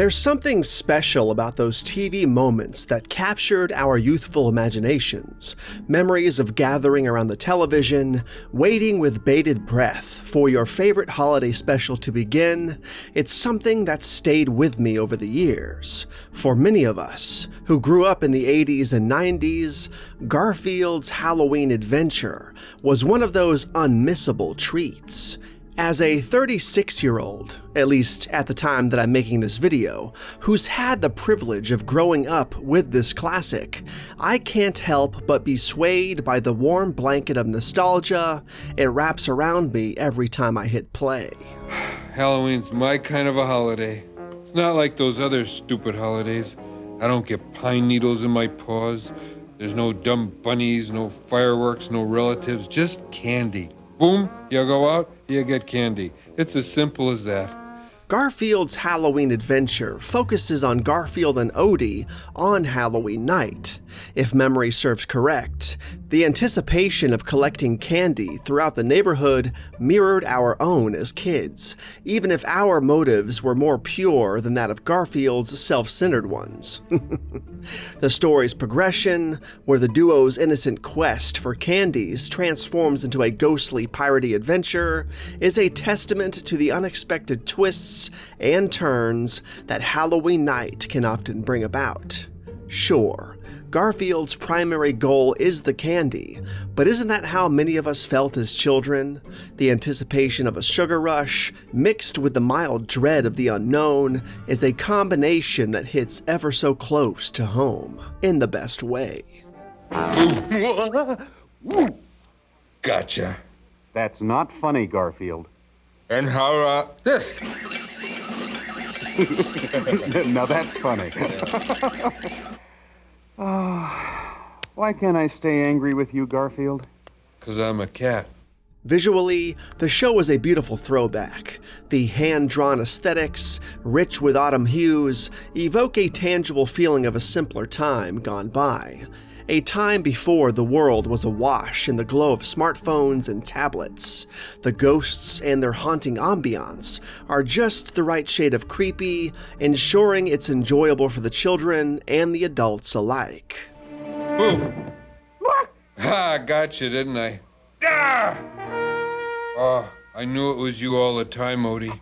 There's something special about those TV moments that captured our youthful imaginations, memories of gathering around the television, waiting with bated breath for your favorite holiday special to begin. It's something that's stayed with me over the years. For many of us who grew up in the 80s and 90s, Garfield's Halloween Adventure was one of those unmissable treats. As a 36-year-old, at least at the time that I'm making this video, who's had the privilege of growing up with this classic, I can't help but be swayed by the warm blanket of nostalgia it wraps around me every time I hit play. Halloween's my kind of a holiday. It's not like those other stupid holidays. I don't get pine needles in my paws. There's no dumb bunnies, no fireworks, no relatives, just candy. Boom, you go out, you get candy. It's as simple as that. Garfield's Halloween Adventure focuses on Garfield and Odie on Halloween night. If memory serves correct, the anticipation of collecting candy throughout the neighborhood mirrored our own as kids, even if our motives were more pure than that of Garfield's self-centered ones. The story's progression, where the duo's innocent quest for candies transforms into a ghostly piratey adventure, is a testament to the unexpected twists and turns that Halloween night can often bring about. Sure, Garfield's primary goal is the candy, but isn't that how many of us felt as children? The anticipation of a sugar rush, mixed with the mild dread of the unknown, is a combination that hits ever so close to home, in the best way. Gotcha. That's not funny, Garfield. And how, this? Now that's funny. Why can't I stay angry with you, Garfield? 'Cause I'm a cat. Visually, the show is a beautiful throwback. The hand-drawn aesthetics, rich with autumn hues, evoke a tangible feeling of a simpler time gone by. A time before the world was awash in the glow of smartphones and tablets. The ghosts and their haunting ambiance are just the right shade of creepy, ensuring it's enjoyable for the children and the adults alike. Boom. Ah, gotcha, didn't I? Ah! Oh, I knew it was you all the time, Odie.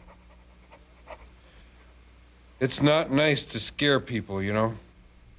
It's not nice to scare people, you know?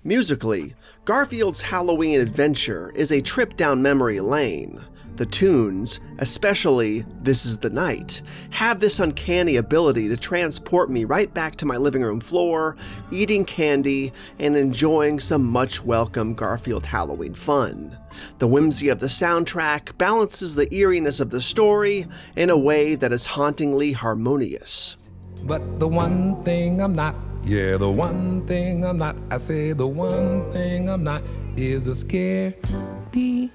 Musically, Garfield's Halloween Adventure is a trip down memory lane. The tunes, especially This Is the Night, have this uncanny ability to transport me right back to my living room floor, eating candy, and enjoying some much welcome Garfield Halloween fun. The whimsy of the soundtrack balances the eeriness of the story in a way that is hauntingly harmonious. But the one thing I'm not, yeah, the one thing I'm not, I say the one thing I'm not is a scaredy.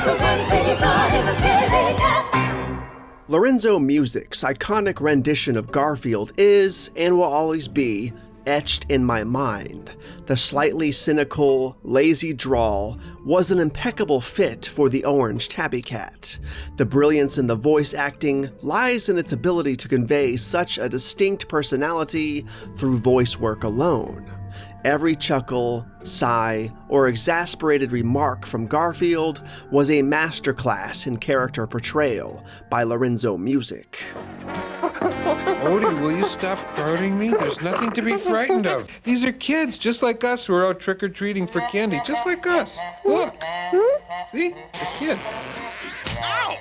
The one thing he's not is a scaredy cat. Lorenzo Music's iconic rendition of Garfield is, and will always be, etched in my mind. The slightly cynical, lazy drawl was an impeccable fit for the orange tabby cat. The brilliance in the voice acting lies in its ability to convey such a distinct personality through voice work alone. Every chuckle, sigh, or exasperated remark from Garfield was a masterclass in character portrayal by Lorenzo Music. Odie, will you stop crowding me? There's nothing to be frightened of. These are kids just like us who are out trick-or-treating for candy, just like us. Look. See? A kid. Ow!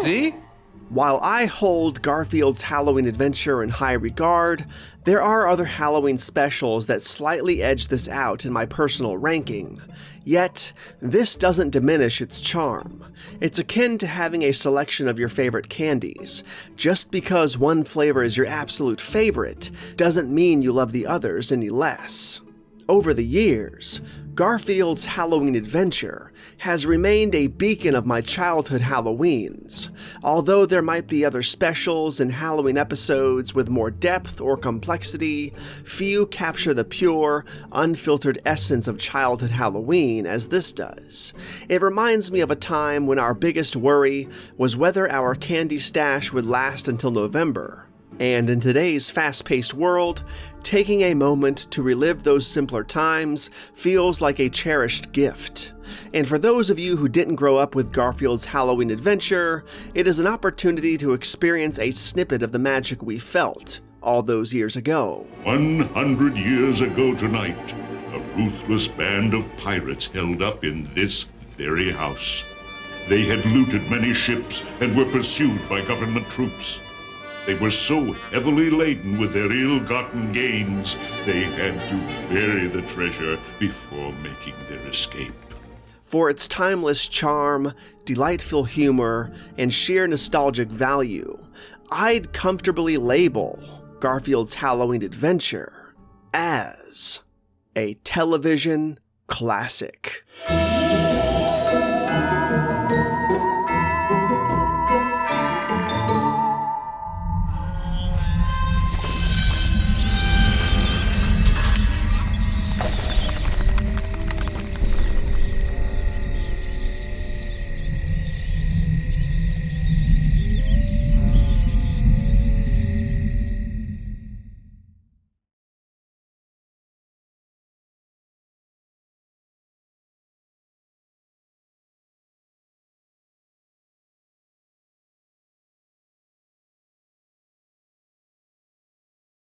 See? While I hold Garfield's Halloween Adventure in high regard, there are other Halloween specials that slightly edge this out in my personal ranking. Yet, this doesn't diminish its charm. It's akin to having a selection of your favorite candies. Just because one flavor is your absolute favorite doesn't mean you love the others any less. Over the years, Garfield's Halloween Adventure has remained a beacon of my childhood Halloweens, although there might be other specials and Halloween episodes with more depth or complexity, few capture the pure, unfiltered essence of childhood Halloween as this does. It reminds me of a time when our biggest worry was whether our candy stash would last until November. And in today's fast-paced world, taking a moment to relive those simpler times feels like a cherished gift. And for those of you who didn't grow up with Garfield's Halloween Adventure, it is an opportunity to experience a snippet of the magic we felt all those years ago. 100 years ago tonight, a ruthless band of pirates held up in this very house. They had looted many ships and were pursued by government troops. They were so heavily laden with their ill-gotten gains, they had to bury the treasure before making their escape. For its timeless charm, delightful humor, and sheer nostalgic value, I'd comfortably label Garfield's Halloween Adventure as a television classic.